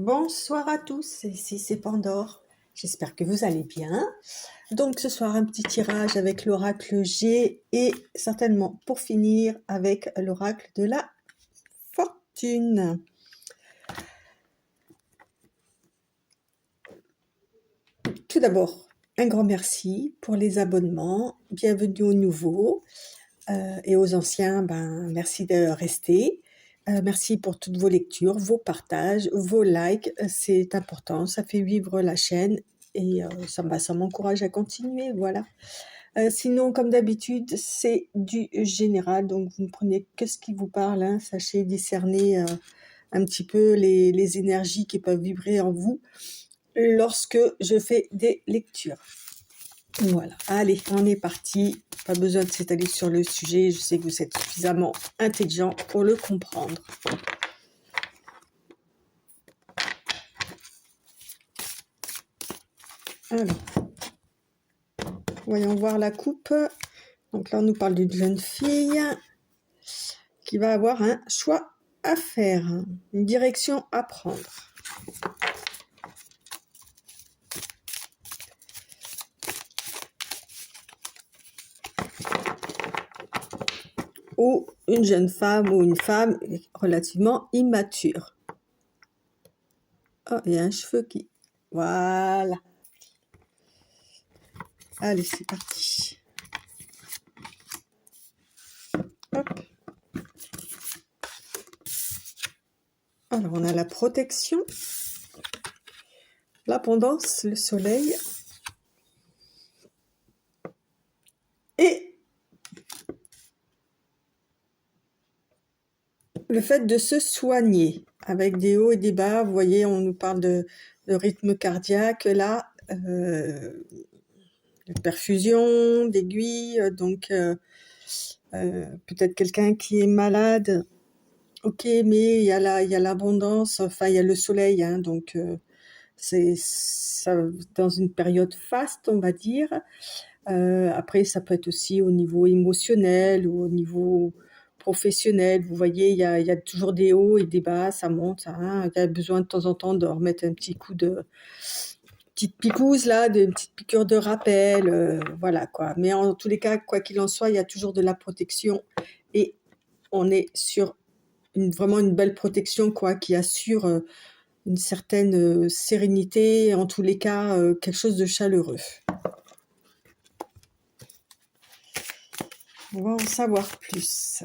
Bonsoir à tous, ici c'est Pandore. J'espère que vous allez bien. Donc ce soir un petit tirage avec l'oracle G et certainement pour finir avec l'oracle de la fortune. Tout d'abord, un grand merci pour les abonnements. Bienvenue aux nouveaux et aux anciens, merci de rester. Merci pour toutes vos lectures, vos partages, vos likes, c'est important, ça fait vivre la chaîne et ça m'encourage à continuer, voilà. Sinon, comme d'habitude, c'est du général, donc vous ne prenez que ce qui vous parle, hein, sachez discerner un petit peu les énergies qui peuvent vibrer en vous lorsque je fais des lectures. Voilà, allez, on est parti. Pas besoin de s'étaler sur le sujet, je sais que vous êtes suffisamment intelligent pour le comprendre. Alors, voyons voir la coupe. Donc là, on nous parle d'une jeune fille qui va avoir un choix à faire, une direction à prendre. Ou une jeune femme ou une femme relativement immature. Oh, il y a un cheveu qui... Voilà. Allez, c'est parti. Hop. Alors, on a la protection, l'abondance, le soleil et le fait de se soigner avec des hauts et des bas. Vous voyez, on nous parle de rythme cardiaque, là, de perfusion, d'aiguilles, donc peut-être quelqu'un qui est malade. Ok, mais il y a l'abondance, enfin il y a le soleil, hein, donc c'est ça, dans une période faste, on va dire. Après, ça peut être aussi au niveau émotionnel ou au niveau professionnel. Vous voyez, il y a toujours des hauts et des bas, ça monte. Hein. Il y a besoin de temps en temps de remettre un petit coup de petite picouse, là, de petite piqûre de rappel, voilà quoi. Mais en tous les cas, quoi qu'il en soit, il y a toujours de la protection et on est sur vraiment une belle protection, quoi, qui assure une certaine sérénité, en tous les cas, quelque chose de chaleureux. On va en savoir plus.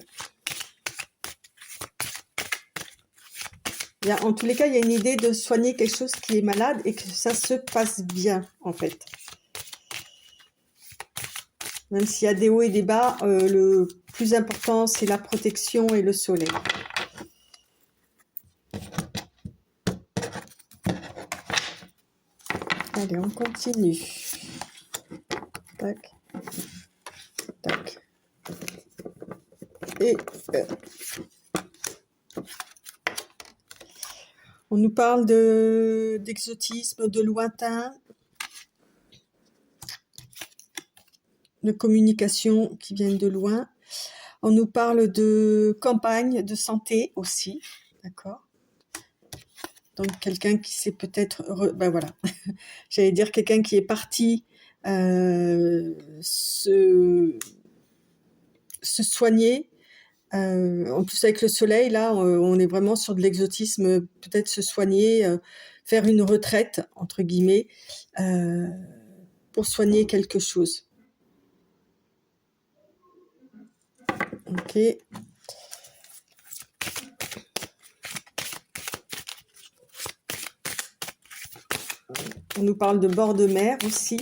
En tous les cas, il y a une idée de soigner quelque chose qui est malade et que ça se passe bien, en fait. Même s'il y a des hauts et des bas, le plus important, c'est la protection et le soleil. Allez, on continue. Tac. Tac. Et on nous parle d'exotisme, de lointain, de communication qui viennent de loin. On nous parle de campagne, de santé aussi, d'accord. Donc quelqu'un qui s'est peut-être... voilà, j'allais dire quelqu'un qui est parti se soigner. En plus avec le soleil, là, on est vraiment sur de l'exotisme, peut-être se soigner, faire une retraite, entre guillemets, pour soigner quelque chose. Ok. On nous parle de bord de mer aussi.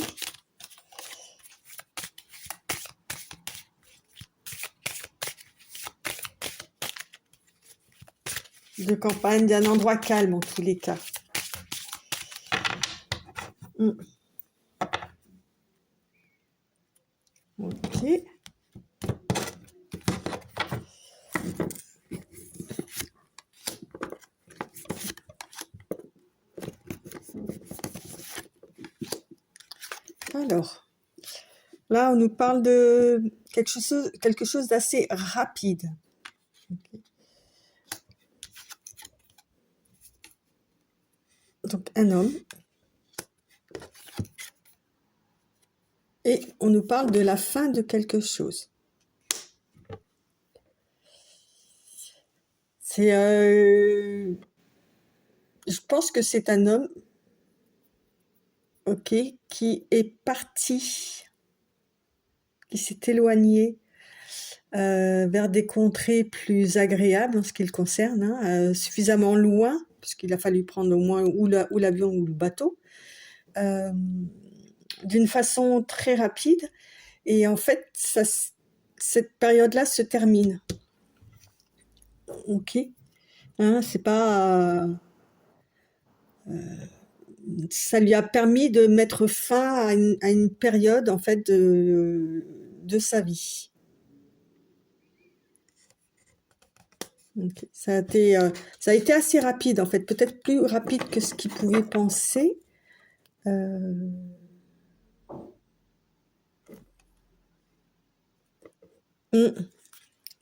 De campagne, d'un endroit calme en tous les cas. Ok. Alors, là, on nous parle de quelque chose d'assez rapide. Okay. Donc un homme. Et on nous parle de la fin de quelque chose. C'est, je pense que c'est un homme, ok, qui est parti, qui s'est éloigné vers des contrées plus agréables en ce qui le concerne, hein, suffisamment loin, puisqu'il a fallu prendre au moins ou l'avion ou le bateau, d'une façon très rapide. Et en fait, cette période-là se termine. Ok, hein, c'est pas, ça lui a permis de mettre fin à une période en fait de sa vie. Ok. Ça a été assez rapide en fait, peut-être plus rapide que ce qu'il pouvait penser.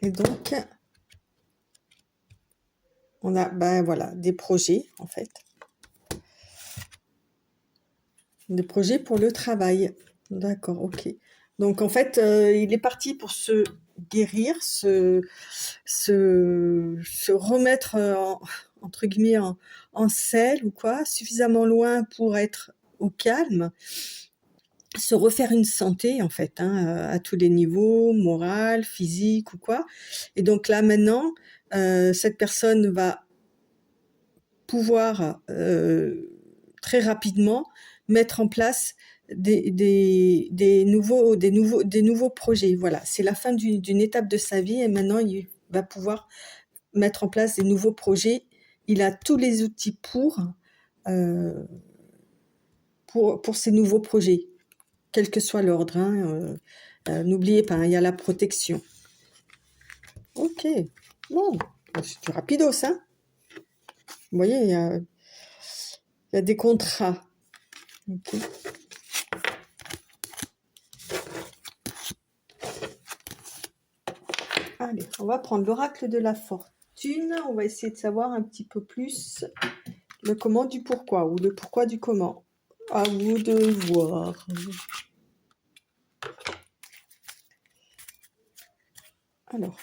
Et donc, on a ben voilà, des projets en fait. Des projets pour le travail. D'accord, ok. Donc en fait, il est parti pour se guérir, se remettre entre guillemets en selle ou quoi, suffisamment loin pour être au calme, se refaire une santé en fait, hein, à tous les niveaux, moral, physique ou quoi. Et donc là maintenant, cette personne va pouvoir très rapidement mettre en place des nouveaux projets. Voilà, c'est la fin d'une étape de sa vie et maintenant il va pouvoir mettre en place des nouveaux projets. Il a tous les outils pour ces nouveaux projets, quel que soit l'ordre. Hein, n'oubliez pas, hein, il y a la protection. Ok, bon, c'est du rapidos, hein. Vous voyez, il y a des contrats. Okay. Allez, on va prendre l'oracle de la fortune. On va essayer de savoir un petit peu plus le comment du pourquoi ou le pourquoi du comment. À vous de voir. Alors.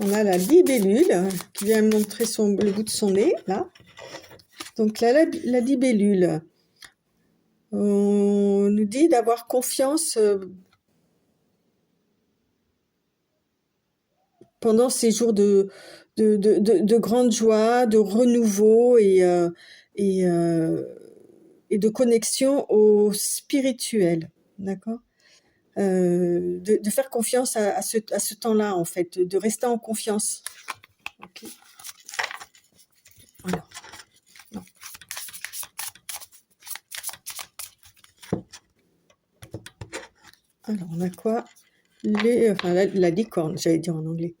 On a la libellule qui vient montrer le bout de son nez, là. Donc la libellule, on nous dit d'avoir confiance pendant ces jours de grande joie, de renouveau et de connexion au spirituel, d'accord, de faire confiance à ce temps-là, en fait, de rester en confiance. Okay. Alors, non. Alors, on a quoi? La licorne, j'allais dire en anglais.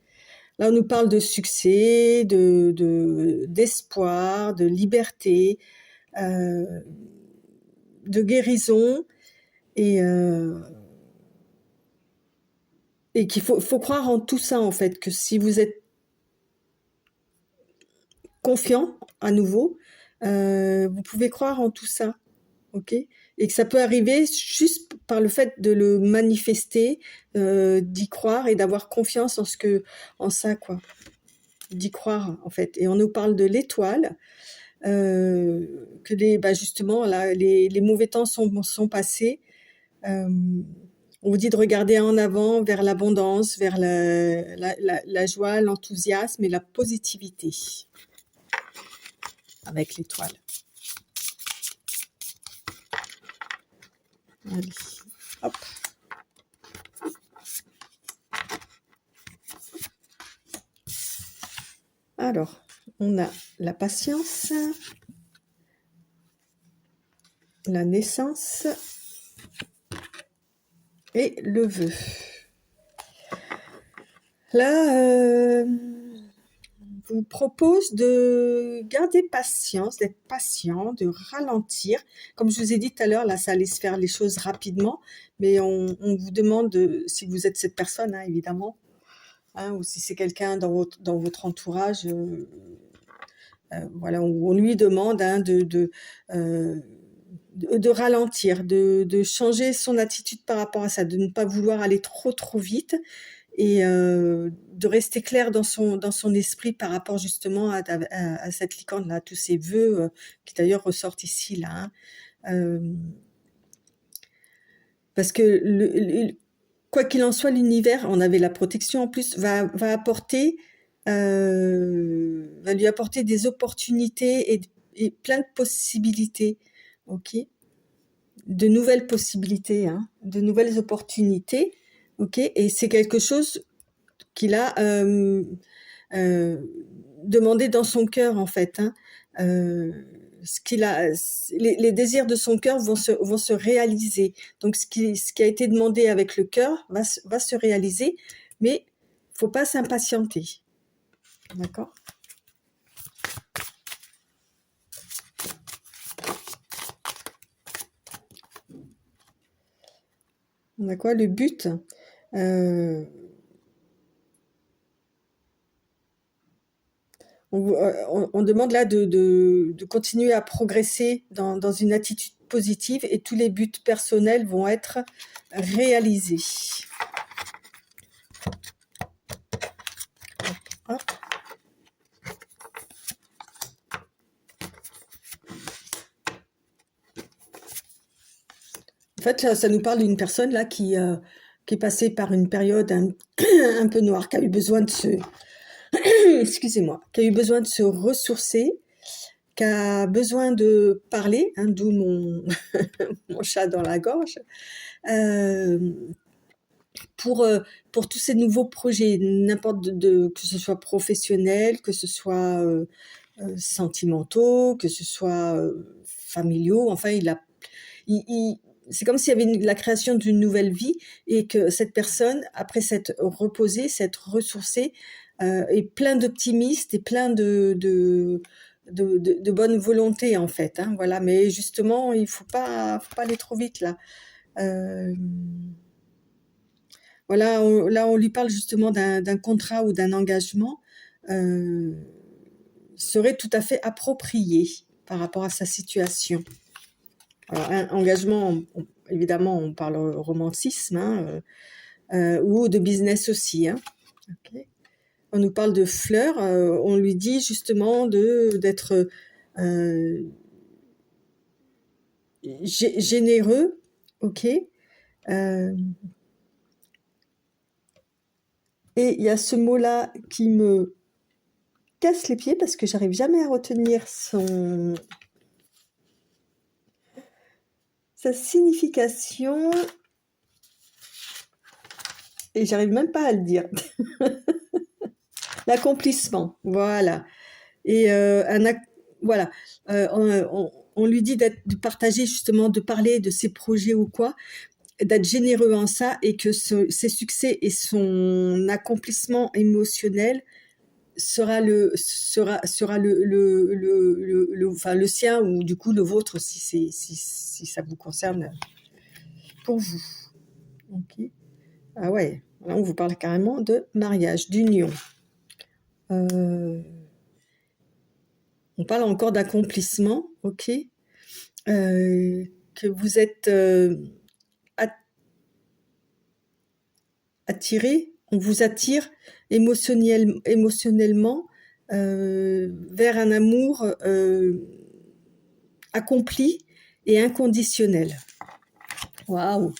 Là, on nous parle de succès, d'espoir, de liberté, de guérison, et qu'il faut croire en tout ça, en fait, que si vous êtes confiant à nouveau, vous pouvez croire en tout ça, ok, et que ça peut arriver juste par le fait de le manifester, d'y croire et d'avoir confiance en ça, quoi, d'y croire, en fait. Et on nous parle de l'étoile, que justement là, les mauvais temps sont passés. On vous dit de regarder en avant vers l'abondance, vers la joie, l'enthousiasme et la positivité avec l'étoile. Allez, hop. Alors, on a la patience, la naissance et le vœu. Là, vous propose de garder patience, d'être patient, de ralentir. Comme je vous ai dit tout à l'heure, là, ça allait se faire les choses rapidement, mais on vous demande, si vous êtes cette personne, hein, évidemment, hein, ou si c'est quelqu'un dans votre entourage, voilà, on lui demande, hein, de ralentir, de changer son attitude par rapport à ça, de ne pas vouloir aller trop vite et de rester clair dans son esprit par rapport justement à cette licorne-là, tous ces vœux qui d'ailleurs ressortent ici, là, hein. Parce que quoi qu'il en soit, l'univers, on avait la protection en plus, va lui apporter des opportunités et plein de possibilités, ok? De nouvelles possibilités, hein, de nouvelles opportunités, ok? Et c'est quelque chose qu'il a demandé dans son cœur, en fait, hein. Ce qu'il a, les désirs de son cœur vont se réaliser. Donc, ce qui a été demandé avec le cœur va se réaliser, mais faut pas s'impatienter. D'accord? On a quoi? Le but? On demande là de continuer à progresser dans une attitude positive et tous les buts personnels vont être réalisés. Hop. En fait, là, ça nous parle d'une personne là qui est passée par une période un peu noire, qui a eu besoin de se excusez-moi, qui a eu besoin de se ressourcer, qui a besoin de parler, hein, d'où mon mon chat dans la gorge, pour tous ces nouveaux projets, n'importe que ce soit professionnel, que ce soit sentimentaux, que ce soit familiaux. Enfin, c'est comme s'il y avait la création d'une nouvelle vie et que cette personne, après s'être reposée, s'être ressourcée, est plein d'optimisme et plein de bonne volonté en fait, hein, voilà. Mais justement, il faut pas aller trop vite là. Voilà, là on lui parle justement d'un contrat ou d'un engagement serait tout à fait approprié par rapport à sa situation. Alors, un engagement, évidemment, on parle romantisme, hein, ou de business aussi, hein. Ok. On nous parle de fleurs, on lui dit justement d'être généreux, ok. Et il y a ce mot-là qui me casse les pieds parce que j'arrive jamais à retenir sa signification et j'arrive même pas à le dire. L'accomplissement, voilà. Et voilà, on lui dit de partager justement, de parler de ses projets ou quoi, d'être généreux en ça et que ses succès et son accomplissement émotionnel sera le enfin le sien ou du coup le vôtre si ça vous concerne pour vous. Ok. Ah ouais, là on vous parle carrément de mariage, d'union. On parle encore d'accomplissement, ok. Que vous êtes attiré, on vous attire émotionnellement vers un amour accompli et inconditionnel. Waouh!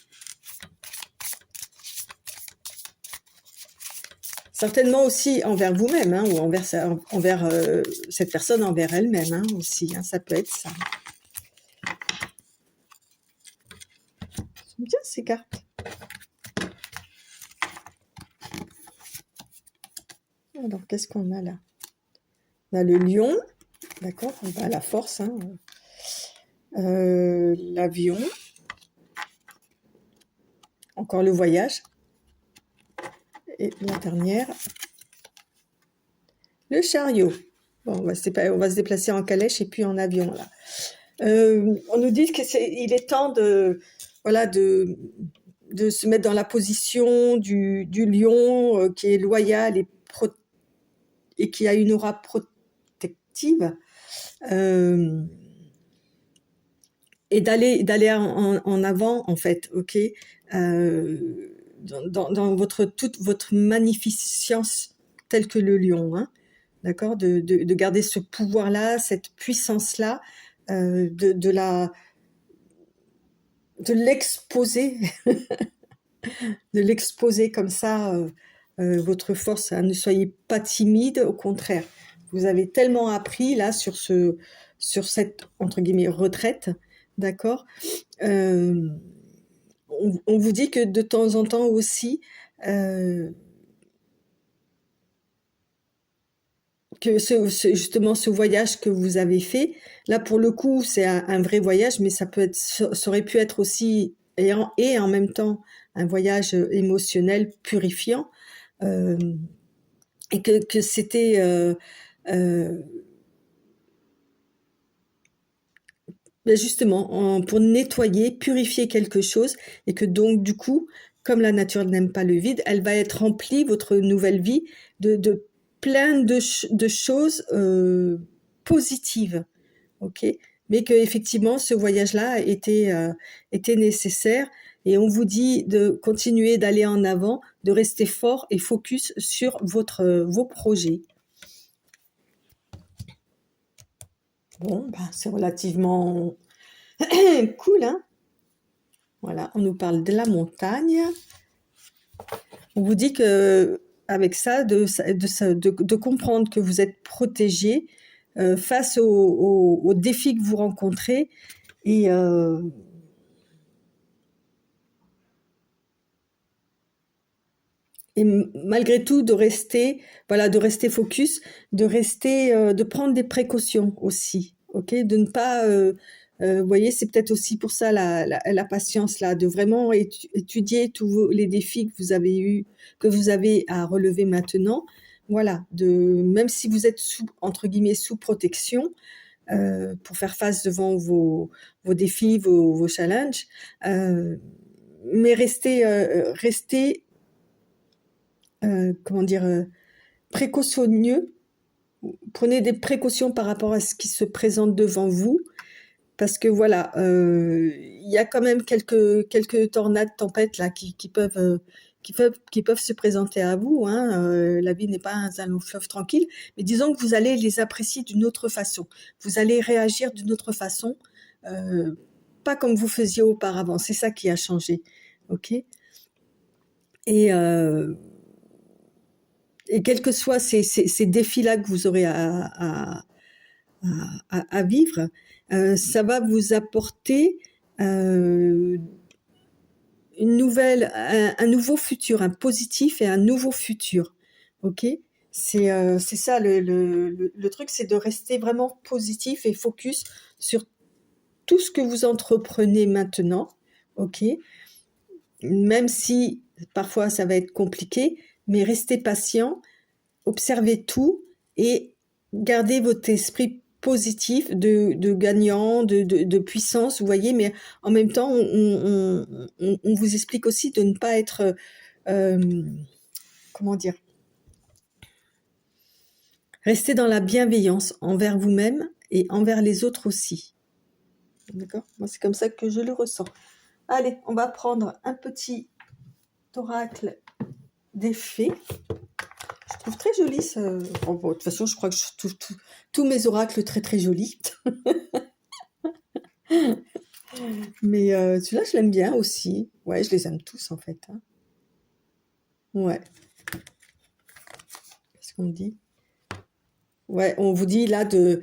Certainement aussi envers vous-même, hein, ou envers cette personne, envers elle-même, hein, aussi, hein, ça peut être ça. J'aime bien ces cartes. Alors, qu'est-ce qu'on a là? On a le lion, d'accord, on va à la force, hein. L'avion, encore le voyage, et la dernière, Le chariot. Bon, on va se déplacer en calèche et puis en avion, là. On nous dit que il est temps voilà, de se mettre dans la position du lion qui est loyal et qui a une aura protective. Et d'aller en avant, en fait, ok, dans toute votre magnificence telle que le lion, hein, d'accord, de garder ce pouvoir-là, cette puissance-là, de l'exposer, de l'exposer comme ça, votre force, hein. Ne soyez pas timide, au contraire. Vous avez tellement appris là sur cette entre guillemets retraite, d'accord. On vous dit que de temps en temps aussi, que justement ce voyage que vous avez fait, là pour le coup c'est un vrai voyage, mais ça aurait pu être aussi et en même temps un voyage émotionnel purifiant, et que c'était justement pour nettoyer, purifier quelque chose, et que donc du coup, comme la nature n'aime pas le vide, elle va être remplie, votre nouvelle vie, de plein de choses positives, ok. Mais que effectivement, ce voyage-là était nécessaire, et on vous dit de continuer d'aller en avant, de rester fort et focus sur vos projets. Bon, ben, c'est relativement cool, hein. Voilà, on nous parle de la montagne. On vous dit que avec ça, de comprendre que vous êtes protégé face aux défis que vous rencontrez, et malgré tout de rester focus, de prendre des précautions aussi, ok, de ne pas vous voyez, c'est peut-être aussi pour ça la patience là, de vraiment étudier tous les défis que vous avez à relever maintenant. Voilà, même si vous êtes entre guillemets sous protection, pour faire face devant vos défis, vos challenges, mais restez comment dire, précautionneux. Prenez des précautions par rapport à ce qui se présente devant vous, parce que voilà, il y a quand même quelques tornades, tempêtes là qui peuvent se présenter à vous, hein. La vie n'est pas un long fleuve tranquille, mais disons que vous allez les apprécier d'une autre façon. Vous allez réagir d'une autre façon, pas comme vous faisiez auparavant. C'est ça qui a changé, ok. Et quels que soient ces défis-là que vous aurez à vivre, ça va vous apporter un nouveau futur, un positif et un nouveau futur. Ok, c'est ça le truc, c'est de rester vraiment positif et focus sur tout ce que vous entreprenez maintenant. Ok, même si parfois ça va être compliqué, mais restez patient, observez tout et gardez votre esprit positif de gagnant, de puissance, vous voyez, mais en même temps, on vous explique aussi de ne pas être, comment dire, restez dans la bienveillance envers vous-même et envers les autres aussi. D'accord ? Moi, c'est comme ça que je le ressens. Allez, on va prendre un petit oracle des fées. Je trouve très joli ce... Bon, de toute façon, je crois que je trouve tous mes oracles très très jolis. Mais celui-là, je l'aime bien aussi. Ouais, je les aime tous en fait, hein. Ouais. Qu'est-ce qu'on dit ? Ouais, on vous dit là de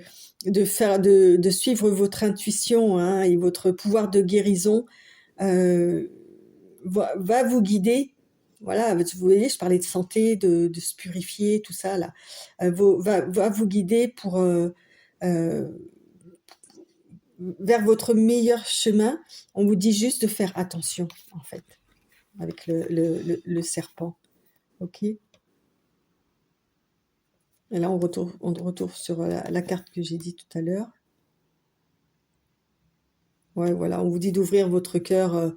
suivre votre intuition, hein, et votre pouvoir de guérison va vous guider. Voilà, vous voyez, je parlais de santé, de se purifier, tout ça là, va vous guider pour vers votre meilleur chemin. On vous dit juste de faire attention, en fait, avec le serpent. Ok ? Et là, on retourne sur la carte que j'ai dit tout à l'heure. Ouais, voilà, on vous dit d'ouvrir votre cœur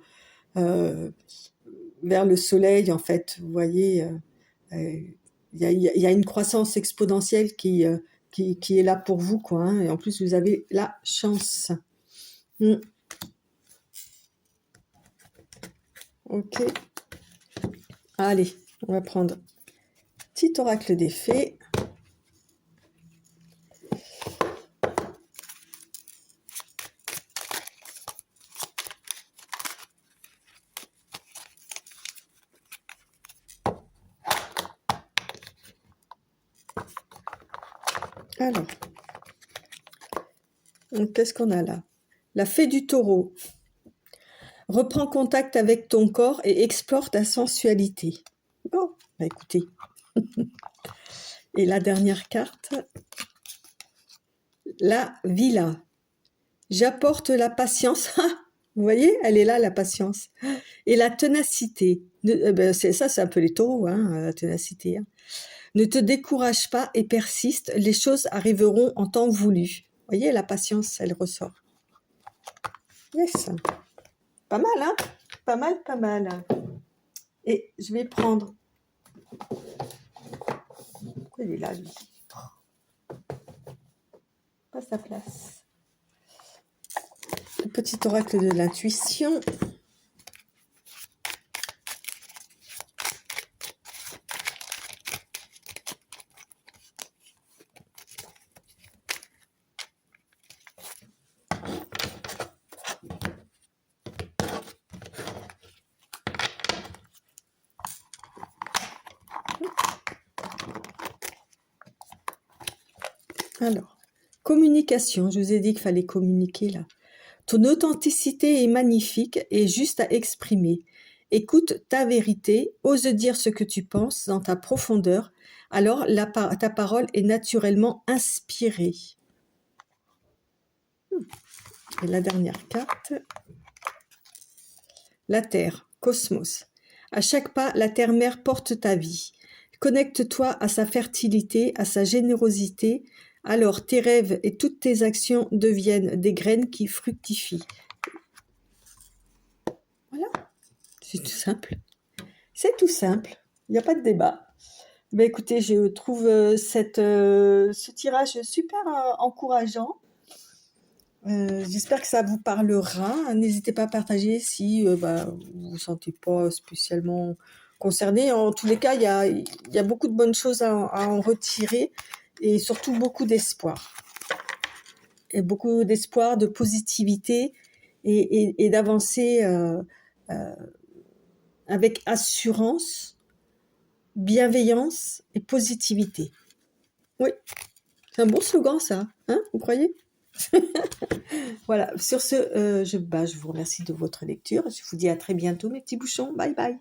vers le soleil, en fait. Vous voyez, il y a une croissance exponentielle qui est là pour vous, quoi. Hein, et en plus, vous avez la chance. Mm. Ok. Allez, on va prendre petit oracle des fées. Alors, qu'est-ce qu'on a là? La fée du taureau. Reprends contact avec ton corps et explore ta sensualité. Bon, bah écoutez. Et la dernière carte, la villa. J'apporte la patience. Vous voyez, elle est là, la patience. Et la ténacité. C'est un peu les taureaux, hein, la ténacité. Hein. Ne te décourage pas et persiste, les choses arriveront en temps voulu. Vous voyez, la patience, elle ressort. Yes. Pas mal, hein? Pas mal, pas mal. Et je vais prendre... Pourquoi il est là, lui? Pas sa place. Le petit oracle de l'intuition. Alors, communication, je vous ai dit qu'il fallait communiquer là. Ton authenticité est magnifique et juste à exprimer. Écoute ta vérité, ose dire ce que tu penses dans ta profondeur, alors ta parole est naturellement inspirée. Et la dernière carte, la Terre, cosmos. À chaque pas, la Terre-Mère porte ta vie. Connecte-toi à sa fertilité, à sa générosité, alors tes rêves et toutes tes actions deviennent des graines qui fructifient. Voilà, c'est tout simple. C'est tout simple, il n'y a pas de débat. Ben écoutez, je trouve ce tirage super encourageant. J'espère que ça vous parlera. N'hésitez pas à partager si vous ne vous sentez pas spécialement concerné. En tous les cas, il y a beaucoup de bonnes choses à en retirer et surtout beaucoup d'espoir. Et beaucoup d'espoir, de positivité et d'avancer avec assurance, bienveillance et positivité. Oui, c'est un bon slogan ça, hein, vous croyez? Voilà, sur ce, je vous remercie de votre lecture. Je vous dis à très bientôt mes petits bouchons. Bye bye.